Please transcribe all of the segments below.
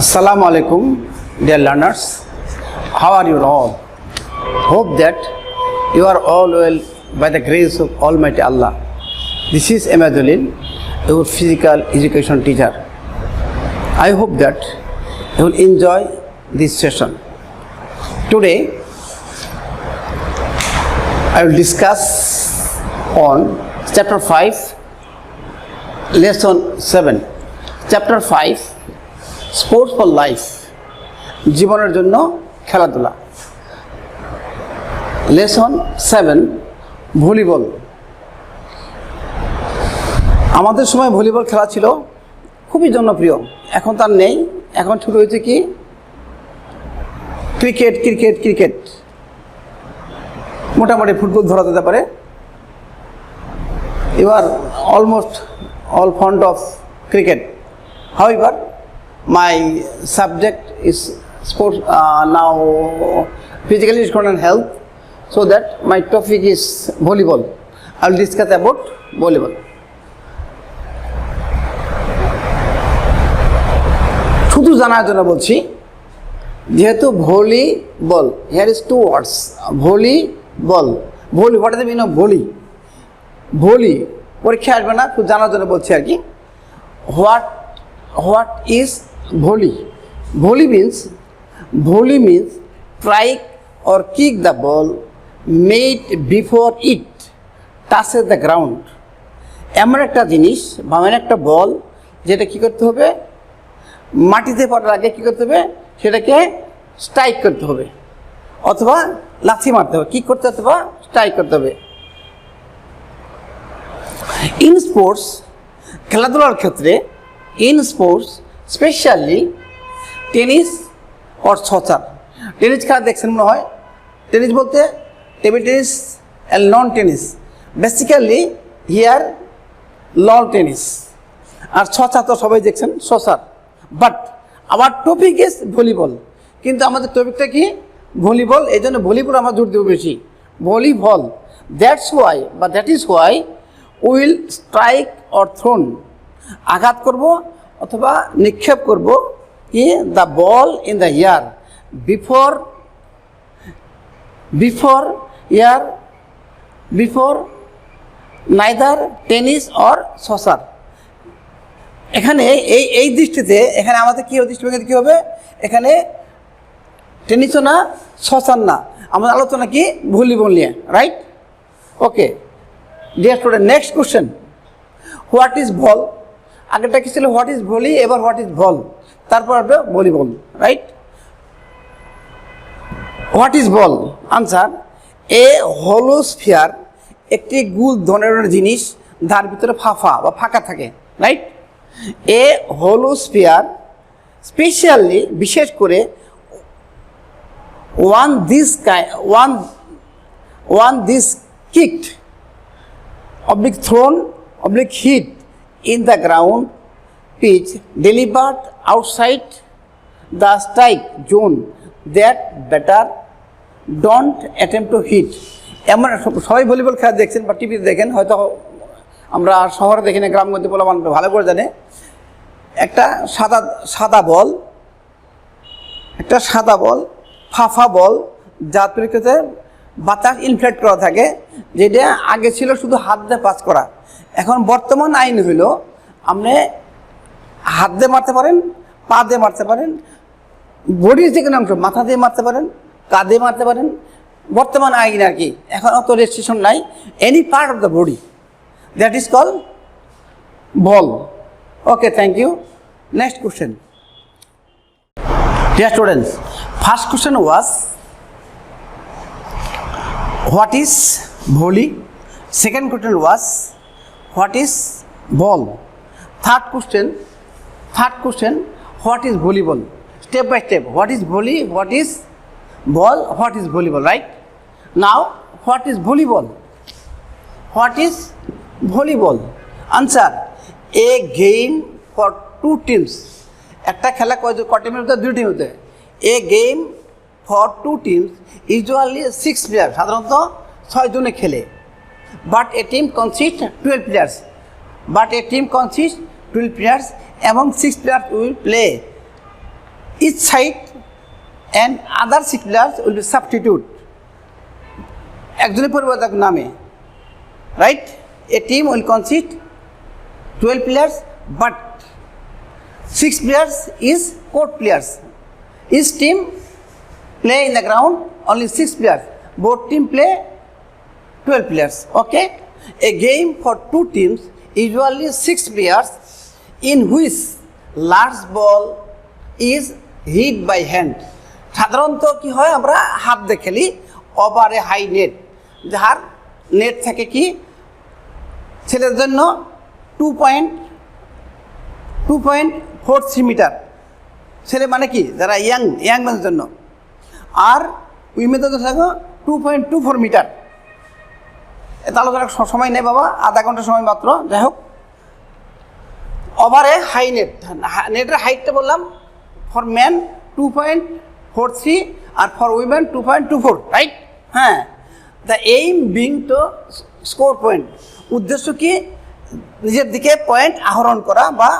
Assalamu alaikum, dear learners. How are you all? Hope that you are all well by the grace of Almighty Allah. This is Ahmedulil, your physical education teacher. I hope that you will enjoy this session. Today, I will discuss on chapter 5, lesson 7. Chapter 5, Sports for Life. জীবনের জন্য খেলাধুলা। Lesson 7, volleyball. আমাদের সময় volleyball খেলা ছিল খুবই জনপ্রিয়, এখন তার নেই। এখন শুরু হয়েছে কি ক্রিকেট। মোটামুটি ফুটবল ধরা যেতে পারে। You are almost all fond of cricket. However, my subject is sports, now physical education and health, so that my topic is volleyball. I will discuss about volleyball. শুধু জানার জন্য বলছি, যেহেতু volleyball, here is two words, volleyball. Volley, what is the meaning of volley? Volley পরীক্ষা আসবে না, খুব জানার জন্য বলছি আর কি। What is volley? Volley means strike or kick the ball made before it touches the ground. এমন একটা জিনিস বা এমন একটা বল যেটা কি করতে হবে, মাটিতে পড়ার আগে কি করতে হবে, সেটাকে স্ট্রাইক করতে হবে অথবা লাথি মারতে হবে, কিক করতে হবে অথবা স্ট্রাইক করতে হবে। ইন স্পোর্টস, খেলাধুলার ক্ষেত্রে, in sports specially tennis or soccer. Tennis খেলা দেখছেন মনে হয়। টেনিস বলতে table tennis and lawn tennis, basically here lawn tennis. আর সচার তো সবাই দেখছেন, soccer. But our topic is volleyball. কিন্তু আমাদের টপিকটা কি ভলিবল, এই জন্য ভলিবল আমরা জোর দেবো বেশি। ভলিবল, দ্যাটস ওয়াই বা that is why will strike or thrown, আঘাত করব অথবা নিক্ষেপ করব কি the ball in the air before neither tennis or soccer. এখানে এই দৃষ্টিতে এখানে আমাদের কী দৃষ্টিভঙ্গিতে কী হবে, এখানে টেনিসও না সসার না, আমাদের আলোচনা কি ভলিবল নিয়ে, right? Okay dear student, next question, what is ball? আগেরটা কি ছিল হোয়াট ইজ ভলি, এবার হোয়াট ইজ বল, তারপর আসবে volleyball, right? What is ball? Answer, এ হলো স্ফিয়ার, একটি গোল ধরনের জিনিস, যার ভিতরে ফাঁকা থাকে, রাইট? এ হলো স্ফিয়ার, স্পেশালি বিশেষ করে one this kicked oblique thrown, oblique hit in the ground pitch delivered outside the strike zone that better don't attempt to hit. এমন সবাই ভলিবল খেলা দেখছেন বা টিভিতে দেখেন, হয়তো আমরা শহরে দেখি না, গ্রামগঞ্জে বলে মানুষ ভালো করে জানে। একটা সাদা বল, ফাঁফা বল, যার পরিপ্রেক্ষিতে বাতাস ইনফ্লেট করা থাকে, যেটা আগে ছিল শুধু হাত দিয়ে পাস করা। এখন বর্তমান আইন হইল আপনি হাত দিয়ে মারতে পারেন, পা দিয়ে মারতে পারেন, বডির যে কোনো অংশ, মাথা দিয়ে মারতে পারেন, কাঁধে মারতে পারেন। বর্তমান আইন আর কি, এখন অত রেস্ট্রিকশন নাই। Any part of the body, that is call ball. Okay, thank you. Next question, dear students, first question was what is volley? Second question was what is ball? Third question what is volleyball? Step by step, what is volley, what is ball, what is volleyball, right? Now what is volleyball? Answer, a game for two teams. একটা খেলা কয় টিমের মধ্যে, দুই team হতে। a game for two teams, usually 6 players, সাধারণত 6 জনে খেলে। But a team consists 12 players. Among 6 players will play each side and other 6 players will be substitute একজনের পরিবর্তে নামে, right? A team will consist 12 players but 6 players is court players. Each team play in the ground only 6 players, both team play 12 players. Okay, a game for 2 teams usually 6 players in which large ball is hit by hand. সাধারণত কি হয়, আমরা হাত দিয়ে খেলি over a high net, যার net থাকে কি ছেলের জন্য 2.43 মিটার, ছেলে মানে কি যারা ইয়াং ম্যানের জন্য, আর উইমেনদের জন্য থাকে 2.24 মিটার। এটা আলোচনার সময় নেই বাবা, আধা ঘন্টা সময় মাত্র। যাই হোক, ওভারে হাই নেট, নেটের হাইটটা বললাম ফর ম্যান 2.43 আর ফর উইমেন 2.24, রাইট? হ্যাঁ, the aim being to score point, উদ্দেশ্য কি নিজের দিকে পয়েন্ট আহরণ করা বা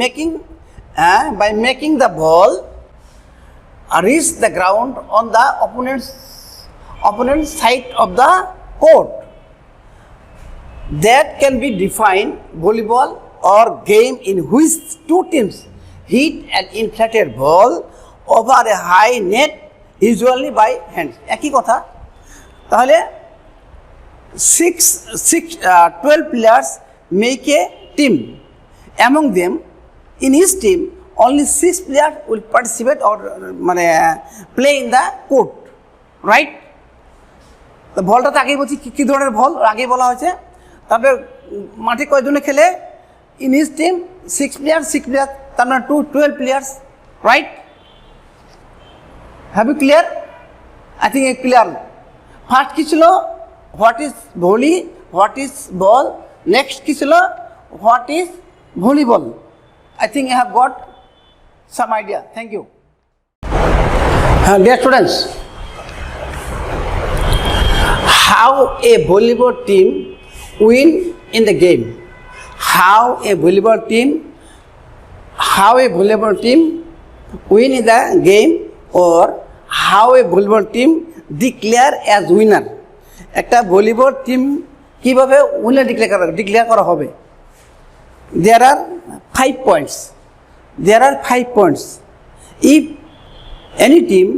making, by making the ball reach the ground on the opponent side of the court. That can be defined volleyball or game in which 2 teams hit an inflated ball over a high net usually by hands. একই কথা। তাহলে 12 players make a team. Among them, in each team, only 6 players will participate or play in the court, right? তো বলটা তো আগেই বলছি কী ধরনের বল আগেই বলা হয়েছে। তারপরে মাঠে কয়জনে খেলে, ইন ইচ টিম 6 প্লেয়ার, তার মানে 12 players, right? Have you clear? I think clear. First কী ছিল, what is volley, what is ball. Next কী ছিল, what is volleyball. I think I have got some idea. Thank you. হ্যাঁ, dear students, how a volleyball team win in the game, how a volleyball team win in the game, or how a volleyball team declare as winner. একটা volleyball team কিভাবে winner declare করা হবে। there are 5 points. If any team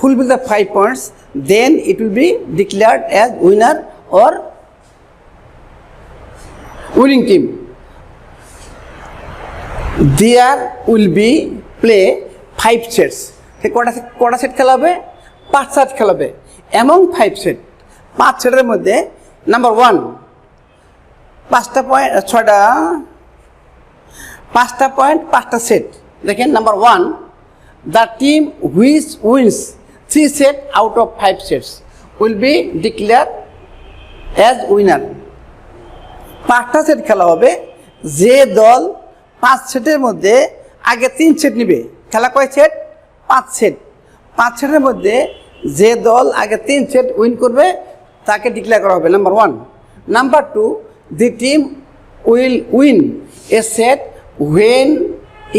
fulfill the 5 points, then it will be declared as winner or winning team. There will be play 5 sets. কটা set খেলা হবে? 5 set খেলা হবে। Among 5 set, 5 সেটের মধ্যে নাম্বার 1 5টা পয়েন্ট 5টা সেট। দেখেন, number 1, the team which wins 3 sets out of 5 sets will be declared as winner. 5টা সেট খেলা হবে। যে দল 5 সেটের মধ্যে আগে 3 সেট নিবে, খেলা কয় সেট? 5 সেট। 5 সেটের মধ্যে যে দল আগে 3 সেট উইন করবে তাকে ডিক্লেয়ার করা হবে, number 1। Number 2, the team will win a set when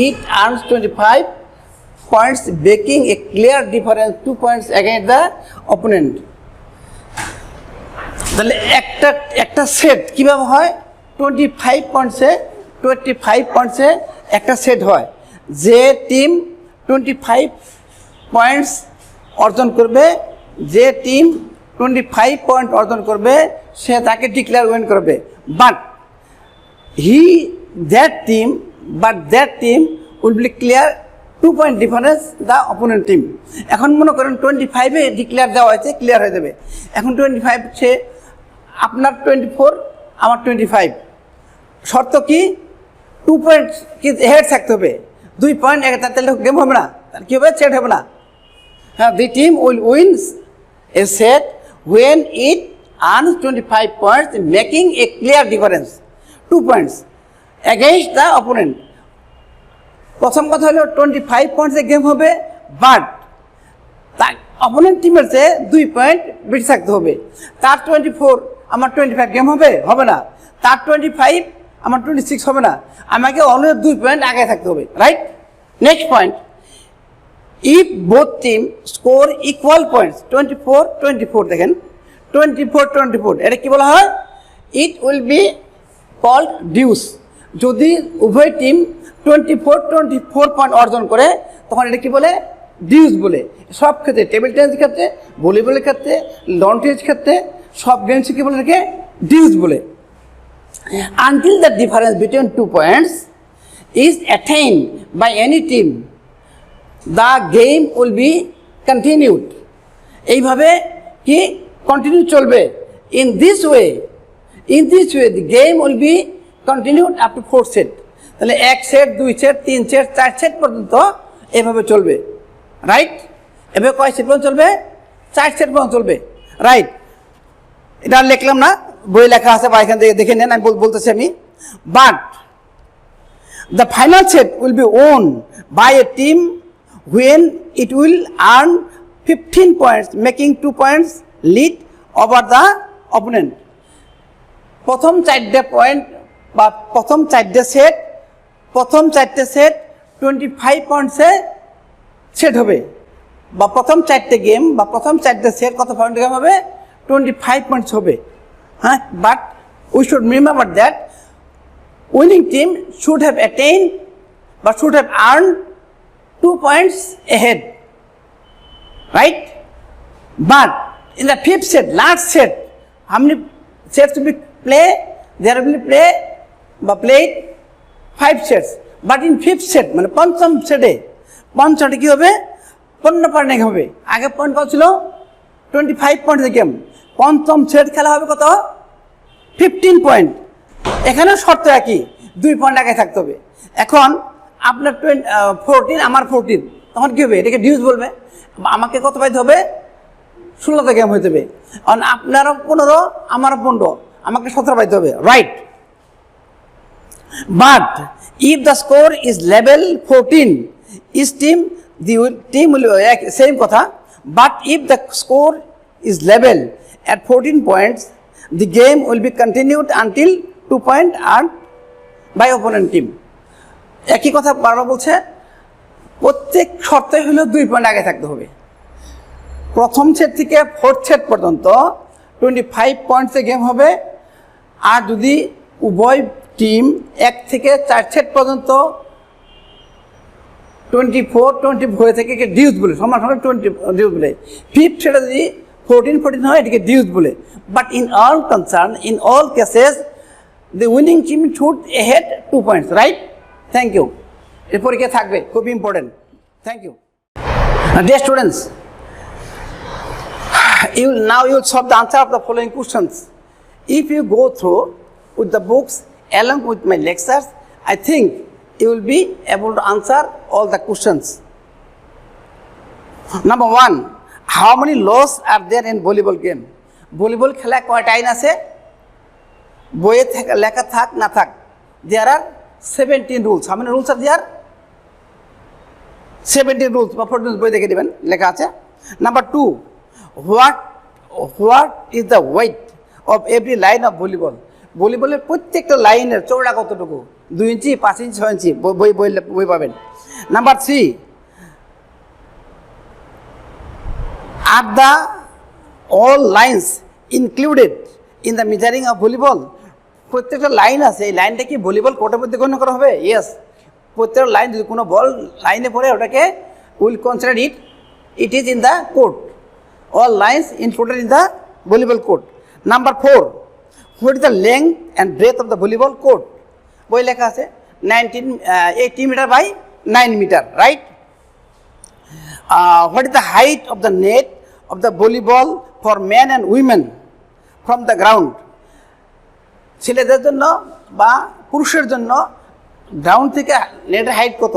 it earns 25 points, making a clear difference 2 points against the opponent. তাহলে একটা সেট কীভাবে হয়? 25 পয়েন্টসে একটা সেট হয়। যে টিম 25 পয়েন্টস অর্জন করবে, যে টিম 25 পয়েন্ট অর্জন করবে সে তাকে ডিক্লেয়ার উইন করবে। But that team will be clear 2 point difference the opponent team. এখন মনে করেন 25-এ ডিক্লেয়ার দেওয়া হয়েছে, ক্লিয়ার হয়ে যাবে। এখন 25 সে আপনার 24, আমার 25। শর্ত কি? 2 পয়েন্ট কি হেড থাকতে হবে, 2 পয়েন্ট, তাহলে গেম হবে না, তাহলে কী হবে? সেট হবে না। হ্যাঁ, the team will win a set when it earns 25 points, making a clear difference 2 points against the opponent. প্রথম কথা হলো 25 পয়েন্টসে গেম হবে, বাট তার অপোনেন্ট টিমের চেয়ে 2 পয়েন্ট বেশি থাকতে হবে। তার 24, আমার 25 গেম হবে? হবে না। তার 25, আমার 26 হবে না। আমাকে অলওয়েজ 2 পয়েন্ট আগে থাকতে হবে, right? Next point, if both team score equal points 24-24 দেখেন 24-24 এটা কি বলা হয় it will be called deuce যদি উভয় টিম 24-24 পয়েন্ট অর্জন করে তখন এটা কি বলে ডিউস বলে সব ক্ষেত্রে টেবিল টেনিসের ক্ষেত্রে ভলিবলের ক্ষেত্রে লন টেনিসের ক্ষেত্রে সব গেমসে কি বলে এটাকে ডিউস বলে until the difference between 2 points is attained by any team the game will be continued এইভাবে কি কন্টিনিউ চলবে in this way the game will be continued up to 4 set তাহলে 1 সেট 2 সেট 3 সেট 4 সেট পর্যন্ত এভাবে চলবে right এভাবে কয় set পর্যন্ত চলবে 4 সেট পর্যন্ত চলবে রাইট এটা লিখলাম না বই লেখা আছে বা এখান থেকে দেখে নেন আমি বলতেছি আমি but the final set will be won by a team when it will earn 15 points making 2 points lead over the opponent প্রথম 4টে পয়েন্ট বা প্রথম 4টে সেট 25 পয়েন্টসে সেট হবে বা প্রথম 4টে গেম বা প্রথম 4টে সেট কত পয়েন্ট গেম হবে 25 পয়েন্টস হবে হ্যাঁ but we should remember that winning team should have attained but should have earned 2 points ahead right but in the fifth set last set how many sets will be play there will be played 5 sets but in fifth set মানে পঞ্চম সেটে কি হবে 15 point হবে আগে point কত ছিল 25 পয়েন্টের গেম পঞ্চম সেট খেলা হবে কত 15 পয়েন্ট এখানেও শর্ত একই 2 পয়েন্ট আগে থাকতে হবে এখন আপনার 14 আমার 14 তখন কি হবে এটাকে ডিউস বলবে আমাকে কত পাইতে হবে 16টা গেম হইতে হবে আর আপনারও 15 আমারও 15 আমাকে 17 পাইতে হবে right but if the score is level 14 each team will same কথা but if the score is level at 14 points the game will be continued until 2 point earned by opponent team একই কথা বারবার বলছে প্রত্যেক শর্তে হলো 2 পয়েন্ট আগে থাকতে হবে প্রথম সেট থেকে ফোর্থ সেট পর্যন্ত 25 পয়েন্টসে গেম হবে আর যদি উভয় টিম 1 থেকে 4 সেট পর্যন্ত 24 থেকে ডিউস বলে সমান 20 ডিউস বলে ফিফথ সেটা যদি 14 হয় এটাকে ডিউস বলে but in all concern in all cases the winning team should ahead 2 points right thank you এরপরে কি থাকবে খুব important thank you dear students you will solve the answer of the following questions if you go through with the books along with my lectures I think you will be able to answer all the questions number 1 how many laws are there in volleyball game volleyball খেলা কয়টা আইন আছে বইয়ে লেখা থাক না থাক there are 17 rules how many rules are there 17 rules বা 14 বই দেখে দিবেন লেখা আছে number 2 what is the weight of every line of ভলিবলের প্রত্যেকটা লাইনের চওড়া কতটুকু 2 ইঞ্চি 5 ইঞ্চি 6 ইঞ্চি বই পাবেন number 3 are the all lines included in the measuring of volleyball প্রত্যেকটা লাইন আছে এই লাইনটা কি ভলিবল কোর্টের মধ্যে গণ্য করা হবে ইয়েস প্রত্যেকটা লাইন যদি কোনো বল লাইনে পড়ে ওটাকে will consider it is in the court all lines included in the volleyball court number 4 what is the length and breadth of the volleyball court বই লেখা আছে 80 metre by 9 metre right what is the height of the net of the volleyball for men and women from the ground ছেলেদের জন্য বা পুরুষের জন্য ground থেকে নেটের হাইট কত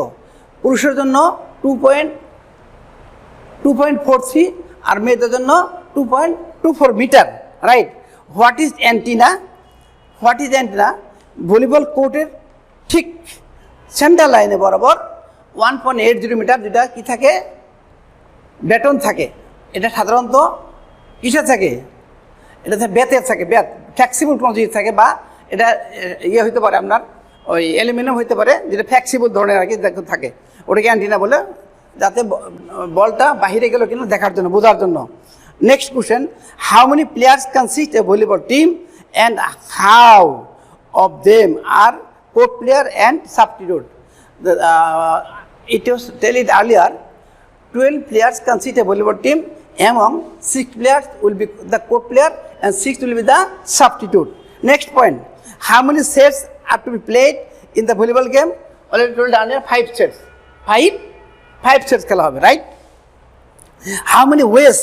পুরুষের জন্য 2.43 আর মেয়েদের জন্য 2.24 metre right what is antenna volleyball কোর্টের ঠিক সেন্টার লাইনে বরাবর 1.80 মিটার যেটা কি থাকে ব্যাটন থাকে এটা সাধারণত কিসে থাকে এটা বেতের থাকে বেত ফ্লেক্সিবল কোনো জিনিস থাকে বা এটা ইয়ে হইতে পারে আপনার ওই অ্যালুমিনিয়াম হইতে পারে যেটা ফ্লেক্সিবল ধরনের আর কি থাকে ওটাকে অ্যান্টিনা বলে যাতে বলটা বাহিরে গেল কিনা দেখার জন্য, বোঝার জন্য। Next question, how many players consist a volleyball team and how of them are court player and substitute? It was tell it earlier, 12 players consist a volleyball team. Among 6 players will be the court player and 6 will be the substitute. Next point, how many sets are to be played in the volleyball game? Already told earlier, 5 sets. 5 sets খেলা হবে, right? How many ways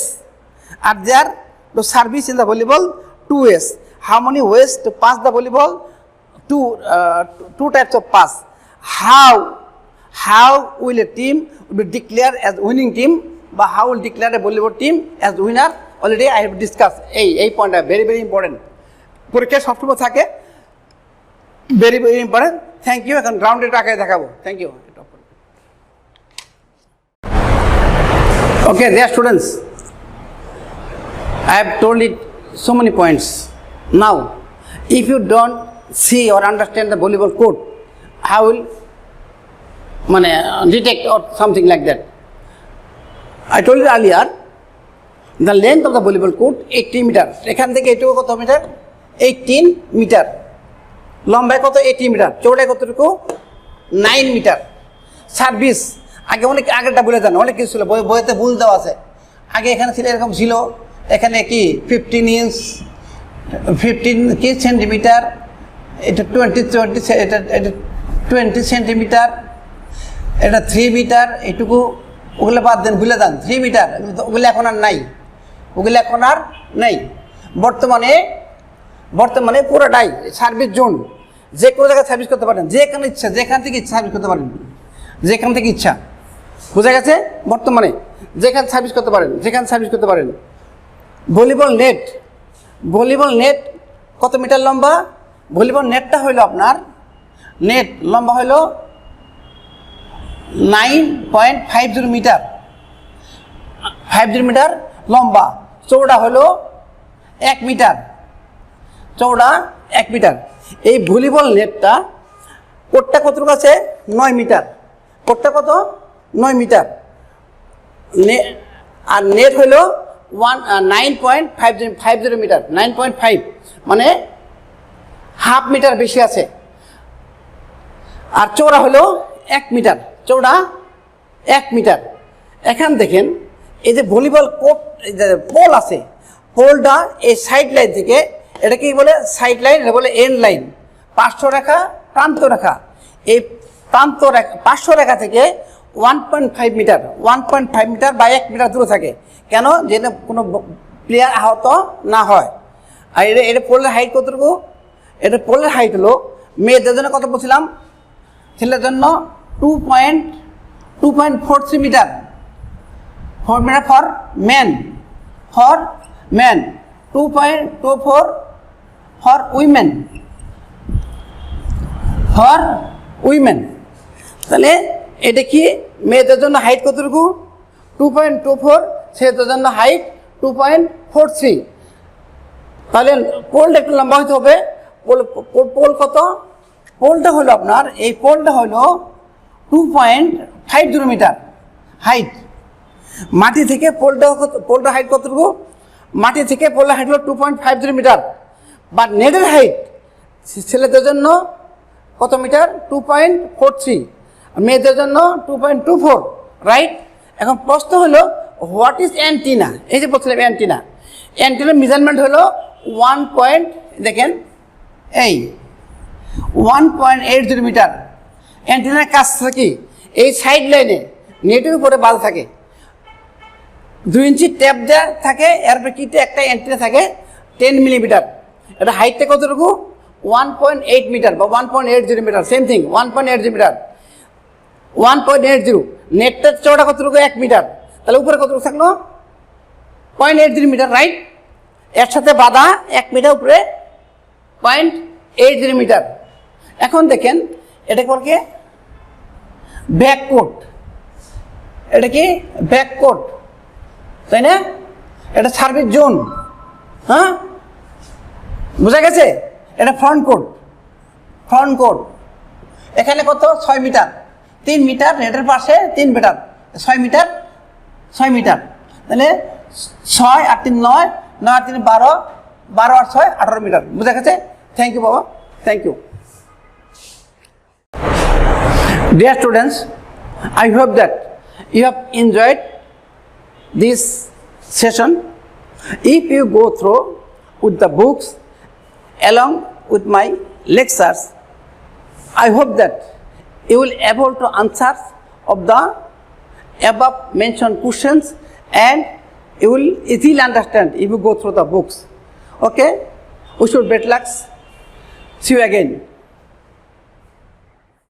are there to service in the volleyball? 2 ways. How many ways to pass the volleyball? Two types of pass. How will a team be declared as winning team, but how will declare a volleyball team as winner? Already I have discussed. এই point are very important. পরীক্ষায় সবসময় থাকে, very important. Thank you. এখন রাউন্ডের টাকায় দেখাবো। Thank you. Okay, dear students, I have told it so many points. Now, if you don't see or understand the volleyball court, how will detect or something like that? I told you earlier, the length of the volleyball court 80 meter. এখান থেকে এটুকু কত metre? 18 metre. লম্বায় কত? 80 metre. চৌড়ায় কতটুকু? 9 metre. Service আগে আগেরটা বলে দেন, অনেক কিছু ছিল, বইতে ভুল দেওয়া আছে। আগে এখানে ছিল এরকম ছিল, এখানে কি 15 ইঞ্চ, 15 কি সেন্টিমিটার, এটা 20 সেন্টিমিটার, এটা 3 মিটার, এটুকু। ওগুলো বাদ দেন, ভুলে দেন। 3 মিটার ওগুলো এখন আর নাই। বর্তমানে পুরোটাই সার্ভিস জোন। যে কোনো জায়গায় সার্ভিস করতে পারেন, যেখানে ইচ্ছা, যেখান থেকে ইচ্ছা সার্ভিস করতে পারেন, যেখান থেকে ইচ্ছা। বোঝা গেছে? বর্তমানে যেখানে সার্ভিস করতে পারেন। ভলিবল নেট কত মিটার লম্বা? ভলিবল নেটটা হইল আপনার, নেট লম্বা হইল 9.50 মিটার, 50 মিটার লম্বা। চৌড়া হলো 1 মিটার, এই ভলিবল নেটটা কোটটা কতটুকু আছে? 9 মিটার। কোটটা কত? 9 মিটার। আর নেট হলো 9.50 মিটার, 9.5 মানে হাফ মিটার বেশি আছে। আর চৌড়া হলো 1 মিটার, এখন দেখেন এই যে ভলিবল কোর্ট পোল আছে, পোলটা এই সাইড লাইন থেকে, এটা কি বলে? সাইড লাইন, এটা বলে এন্ড লাইন। 500 রেখা, প্রান্ত রেখা। এই প্রান্ত রেখা 500 রেখা থেকে 1.5 মিটার বা 1 মিটার দূরে থাকে। কেন? যেন কোনো প্লেয়ার আহত না হয়। আর এটা পোলের হাইট কতটুকু? এটা পোলের হাইট হলো, মেয়েদের জন্য কত বলছিলাম? ছেলের জন্য 2.43 metre. For man, 2.24 for women. তাহলে এটা কি? মেয়েদের জন্য হাইট কতটুকু? 2.24, ছেলেদের জন্য হাইট 2.43। তাহলে পোলটা একটু লম্বা হতে হবে। পোল কত? পোলটা হলো আপনার, এই পোলটা হলো 2.50 মিটার হাইট। মাটি থেকে পোলটা হাইট কতটুকু? মাটি থেকে পোলের হাইট হলো 2.50 মিটার। বা নেটের হাইট ছেলেদের জন্য কত মিটার? 2.43, মেয়েদের জন্য 2.24, রাইট? এখন প্রশ্ন হলো, হোয়াট ইজ অ্যান্টিনা? এই যে বলছিলাম অ্যান্টিনার মেজারমেন্ট হলো 1.80 মিটার। অ্যান্টিনার কাজ থাকে এই সাইড লাইনে, নেটের উপরে বাল থাকে, 2 ইঞ্চি ট্যাপ দেওয়া থাকে, এরপরে কিটে একটা অ্যান্টিনা থাকে 10 মিলিমিটার। এটা হাইটটা কতটুকু? 1.8 মিটার বা 1.80 মিটার, সেম থিং, 1.80 মিটার, 1.80। নেটটার চওড়া কতটুকু? 1 মিটার। তাহলে উপরে কতটুকু থাকলো? 0.80 মিটার, রাইট? এর সাথে বাঁধা 1 মিটার, উপরে 0.80 মিটার। এখন দেখেন এটা কি? ব্যাককোট। এটা কি? ব্যাককোট, তাই না? এটা সার্ভিস জোন। হ্যাঁ, বোঝা গেছে? এটা ফ্রন্ট কোট। এখানে কত? 6 মিটার, 3 মিটার নেটের পাশে, 3 মিটার 6 মিটার 6 মিটার, তাহলে 6 আর 3 9, 9 আর 3 12, 12 আর 6 18 মিটার। বুঝা গেছে? থ্যাংক ইউ বাবা, thank you. Dear students, I hope that you have enjoyed this session. If you go through with the books along with my lectures, I hope that you will able to answer of the above mentioned questions, and you will easily understand if you go through the books. Okay, wish you better luck. See you again.